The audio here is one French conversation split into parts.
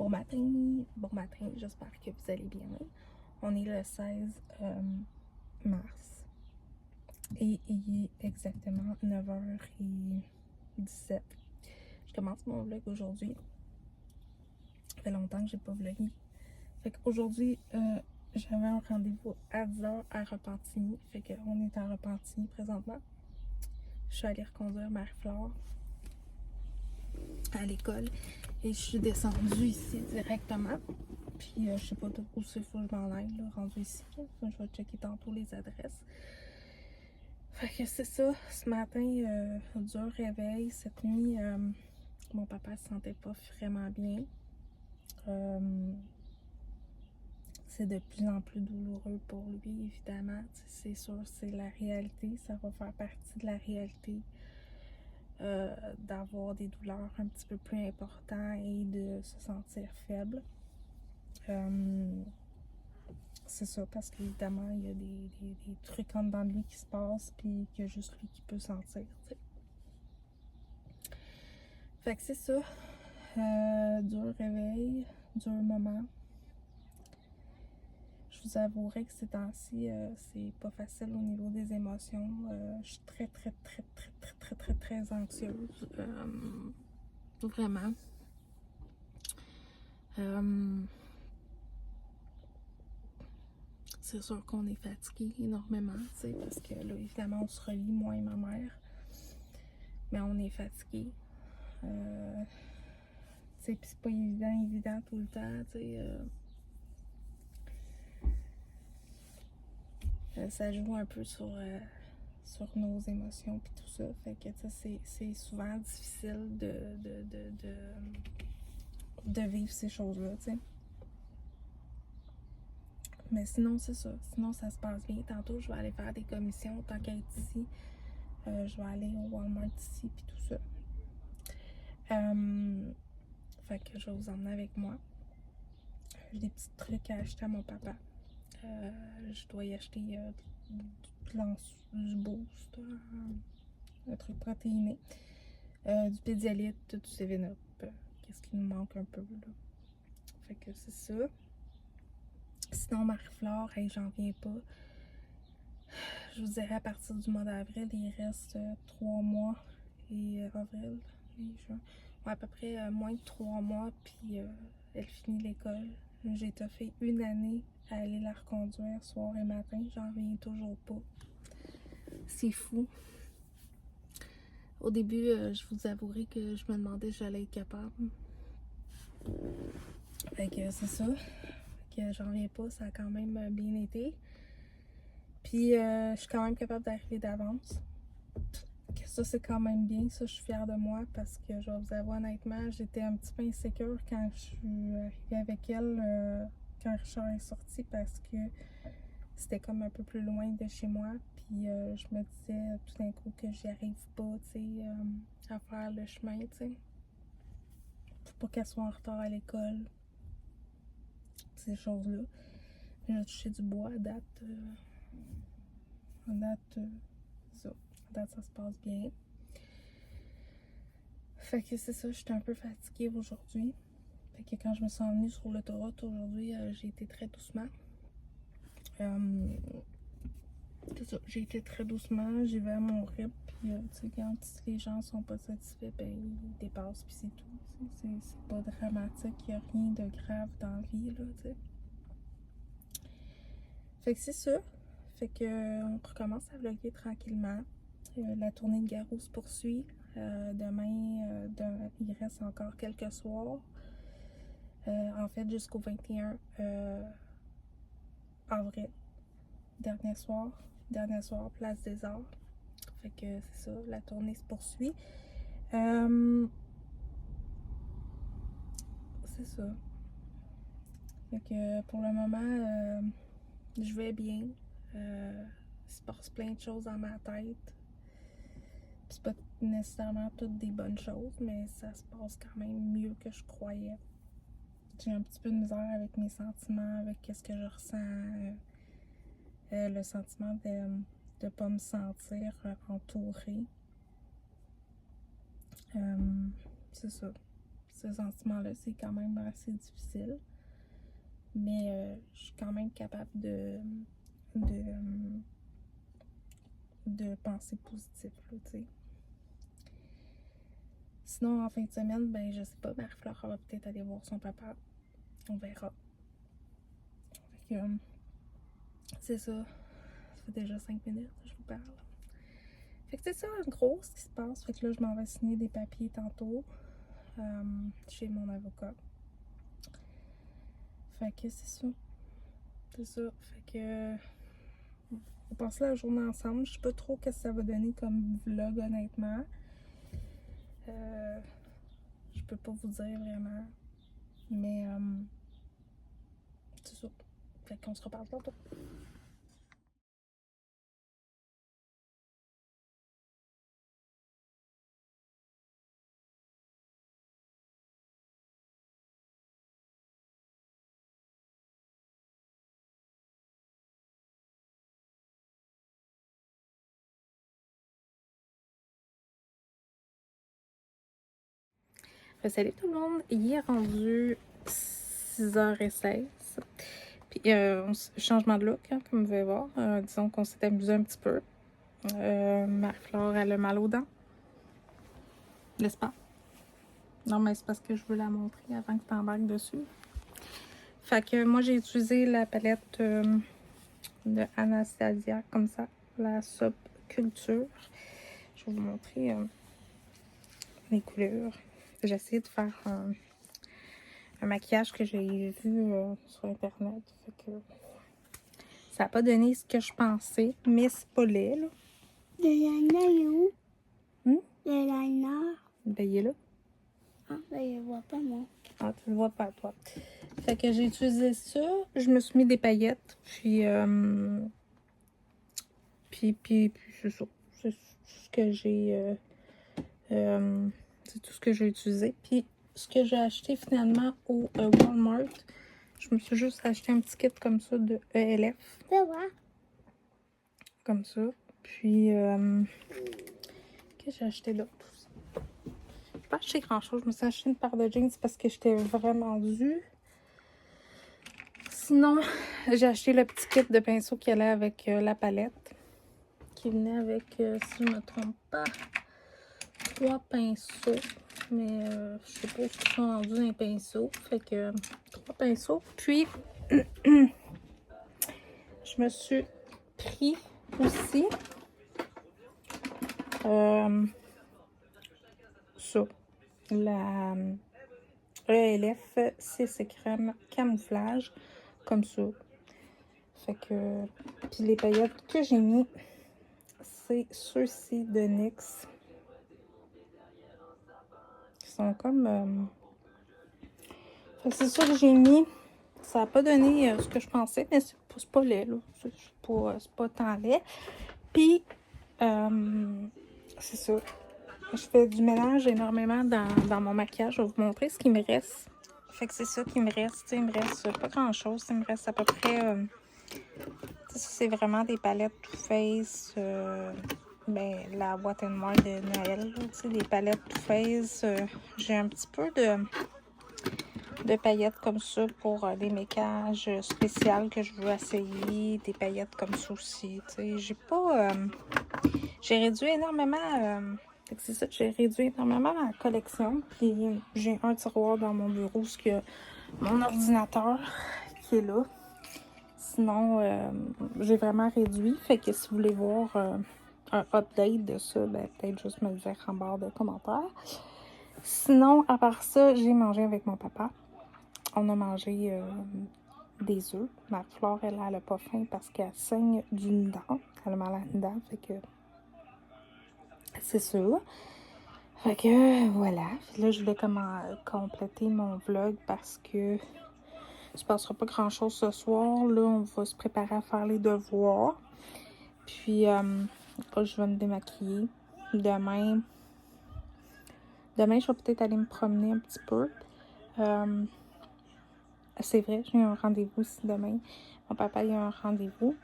Bon matin, j'espère que vous allez bien. On est le 16 mars et il est exactement 9h17. Je commence mon vlog aujourd'hui. Ça fait longtemps que j'ai pas vlogué. Fait qu'aujourd'hui, j'avais un rendez-vous à 10h à Repentigny. Fait qu'on est à Repentigny présentement. Je suis allée reconduire Marie-Flore à l'école et je suis descendue ici directement. Puis je sais pas où c'est, faut que je m'en aille, là, rendu ici. Je vais checker tantôt les adresses. Fait que c'est ça. Ce matin, dur réveil. Cette nuit, mon papa se sentait pas vraiment bien. C'est de plus en plus douloureux pour lui, évidemment. C'est sûr, c'est la réalité. Ça va faire partie de la réalité. D'avoir des douleurs un petit peu plus importantes et de se sentir faible. C'est ça, parce qu'évidemment, il y a des trucs en dedans de lui qui se passent, puis qu'il y a juste lui qui peut sentir, t'sais. Fait que c'est ça. Dur réveil, dur moment. Je vous avouerai que ces temps-ci, c'est pas facile au niveau des émotions. Je suis très anxieuse. Vraiment. C'est sûr qu'on est fatigué énormément, tu sais, parce que là, évidemment, on se relie, moi et ma mère. Mais on est fatigué. Tu sais, puis c'est pas évident tout le temps, tu sais. Ça joue un peu sur nos émotions puis tout ça. Fait que, tu sais, c'est souvent difficile de vivre ces choses-là, tu sais. Mais sinon, c'est ça. Sinon, ça se passe bien. Tantôt, je vais aller faire des commissions tant qu'à être ici. Je vais aller au Walmart ici puis tout ça. Fait que je vais vous emmener avec moi. J'ai des petits trucs à acheter à mon papa. Je dois y acheter du boost, un truc protéiné, du Pédialyte, du 7-Up. Qu'est-ce qui nous manque un peu là? Fait que c'est ça. Sinon, Marie-Flore, hey, j'en viens pas. Je vous dirais à partir du mois d'avril, il reste 3 mois. Et avril, mai, juin. Ouais, à peu près moins de 3 mois, puis elle finit l'école. J'ai fait 1 année à aller la reconduire soir et matin. J'en reviens toujours pas. C'est fou. Au début, je vous avouerai que je me demandais si j'allais être capable. Fait que c'est ça. Fait que j'en reviens pas. Ça a quand même bien été. Puis je suis quand même capable d'arriver d'avance. Ça, c'est quand même bien. Ça, je suis fière de moi parce que je vais vous avouer honnêtement, j'étais un petit peu insécure quand je suis arrivée avec elle, quand Richard est sorti, parce que c'était comme un peu plus loin de chez moi. Puis je me disais tout d'un coup que j'y arrive pas, tu sais, à faire le chemin, tu sais. Faut pas qu'elle soit en retard à l'école. Ces choses-là. J'ai touché du bois à date. Ça. À date, ça se passe bien. Fait que c'est ça, j'étais un peu fatiguée aujourd'hui. Fait que quand je me suis emmenée sur l'autoroute aujourd'hui, j'ai été très doucement. C'est ça, j'ai été très doucement, j'y vais à mon rythme. Puis, tu sais, quand les gens sont pas satisfaits, ben ils dépassent, puis c'est tout. C'est pas dramatique, il n'y a rien de grave dans la vie, là, tu sais. Fait que c'est ça. Fait que on recommence à vlogger tranquillement. La tournée de Garou se poursuit. Demain, il reste encore quelques soirs. En fait, jusqu'au 21 avril. Dernier soir, place des Arts. Fait que c'est ça, la tournée se poursuit. C'est ça. Fait que pour le moment, je vais bien. Il se passe plein de choses dans ma tête. C'est pas nécessairement toutes des bonnes choses, mais ça se passe quand même mieux que je croyais. J'ai un petit peu de misère avec mes sentiments, avec qu'est-ce que je ressens. Le sentiment de ne pas me sentir entourée. C'est ça. ce sentiment-là, c'est quand même assez difficile. Mais je suis quand même capable de penser positif, là, tu sais. Sinon, en fin de semaine, ben, je sais pas, Marie-Flore va peut-être aller voir son papa. On verra. Fait que, c'est ça. Ça fait déjà 5 minutes que je vous parle. Fait que c'est ça, en gros, ce qui se passe. Fait que là, je m'en vais signer des papiers tantôt chez mon avocat. Fait que c'est ça. C'est ça. Fait que on passe la journée ensemble. Je sais pas trop ce que ça va donner comme vlog, honnêtement. Je peux pas vous dire vraiment. Mais c'est ça. Fait qu'on se reparle tantôt. Salut tout le monde, il est rendu 6h16. Puis changement de look, hein, comme vous pouvez voir. Disons qu'on s'est amusé un petit peu. Marie-Flore, elle a mal aux dents. N'est-ce pas? Non, mais c'est parce que je veux la montrer avant que tu embarques dessus. Fait que moi, j'ai utilisé la palette de Anastasia, comme ça. La Subculture. Je vais vous montrer les couleurs. J'ai essayé de faire un maquillage que j'ai vu sur internet. Fait que ça n'a pas donné ce que je pensais, mais c'est pas laid, là. Le liner est où? Hmm? Le liner. Ben, il est là. Ah, ben, je vois pas, moi. Ah, tu le vois pas, toi. Fait que j'ai utilisé ça. Je me suis mis des paillettes. Puis c'est ça. C'est tout ce que j'ai... c'est tout ce que j'ai utilisé. Puis ce que j'ai acheté finalement au Walmart, je me suis juste acheté un petit kit comme ça de ELF. Fais voir. Comme ça. Puis, qu'est-ce que j'ai acheté d'autre aussi? Je n'ai pas acheté grand-chose. Je me suis acheté une paire de jeans parce que j'étais vraiment due. Sinon, j'ai acheté le petit kit de pinceau qui allait avec la palette. Qui venait avec, si je ne me trompe pas, 3 pinceaux. Mais je sais pas ce qu'ils sont rendus dans les pinceaux. Fait que 3 pinceaux. Puis, je me suis pris aussi ça. La ELF, c'est crème camouflage. Comme ça. Fait que... Puis les paillettes que j'ai mis, c'est ceux-ci de NYX. Qui sont comme... Fait que c'est ça que j'ai mis. Ça n'a pas donné ce que je pensais, mais c'est pas laid, là. C'est pas tant laid. Puis, c'est ça. Je fais du ménage énormément dans mon maquillage. Je vais vous montrer ce qui me reste. Fait que c'est ça qui me reste. Il me reste pas grand-chose. Il me reste à peu près... c'est vraiment des palettes Too Faced. Ben, la boîte noire de Noël. Des palettes Too Faced. J'ai un petit peu de paillettes comme ça pour des maquillages spéciaux que je veux essayer. Des paillettes comme ça aussi. J'ai pas... j'ai réduit énormément... c'est ça, j'ai réduit énormément ma collection. Puis j'ai un tiroir dans mon bureau où il y a mon ordinateur qui est là. Sinon, j'ai vraiment réduit. Fait que si vous voulez voir un update de ça, ben, peut-être juste me le dire en barre de commentaires. Sinon, à part ça, j'ai mangé avec mon papa. On a mangé des œufs. Marie-Flore, elle a pas faim parce qu'elle saigne d'une dent. Elle a mal à une dent. Fait que c'est ça. Fait que voilà. Là, je voulais compléter mon vlog parce que il se passera pas grand chose ce soir. Là, on va se préparer à faire les devoirs. Puis, là, je vais me démaquiller. Demain, je vais peut-être aller me promener un petit peu. C'est vrai, j'ai un rendez-vous ici demain. Mon papa, il a un rendez-vous.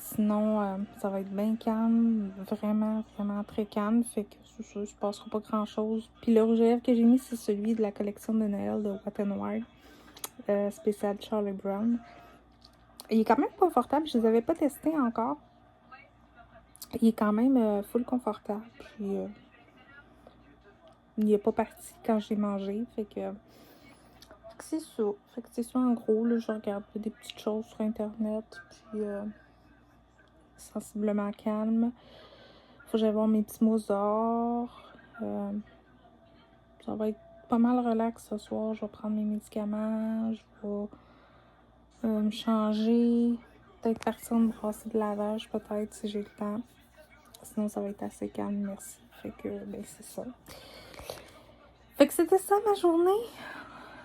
Sinon, ça va être bien calme, vraiment, vraiment très calme. Fait que c'est ça, il se passera pas grand chose. Puis le rouge à lèvres que j'ai mis, c'est celui de la collection de Noël de Wet n Wild, spécial Charlie Brown. Il est quand même confortable, je les avais pas testés encore. Il est quand même full confortable. Puis il est pas parti quand j'ai mangé. Fait que c'est ça. Fait que c'est ça en gros. Là, je regarde des petites choses sur internet. Puis sensiblement calme. Faut que j'aille voir mes petits Mozart. Ça va être pas mal relax ce soir. Je vais prendre mes médicaments. Je vais me changer. Peut-être partir me brasser de lavage, peut-être, si j'ai le temps. Sinon, ça va être assez calme, merci. Fait que, ben, c'est ça. Fait que c'était ça ma journée.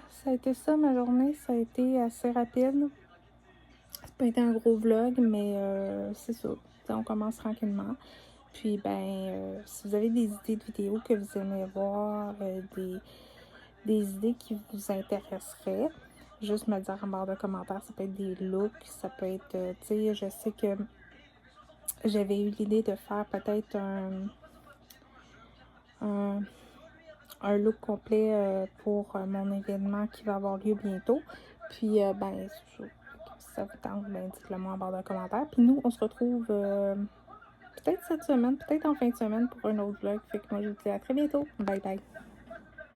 Ça a été ça ma journée. Ça a été assez rapide. Ça n'a pas été un gros vlog, mais c'est ça. T'sais, on commence tranquillement. Puis, ben, si vous avez des idées de vidéos que vous aimez voir, des idées qui vous intéresseraient, juste me dire en barre de commentaires. Ça peut être des looks, ça peut être, tu sais, je sais que j'avais eu l'idée de faire peut-être un look complet pour mon événement qui va avoir lieu bientôt. Puis, ben, si ça vous tente, ben, dites-le moi en barre de commentaires. Puis nous, on se retrouve peut-être cette semaine, peut-être en fin de semaine pour un autre vlog. Fait que moi, je vous dis à très bientôt. Bye bye.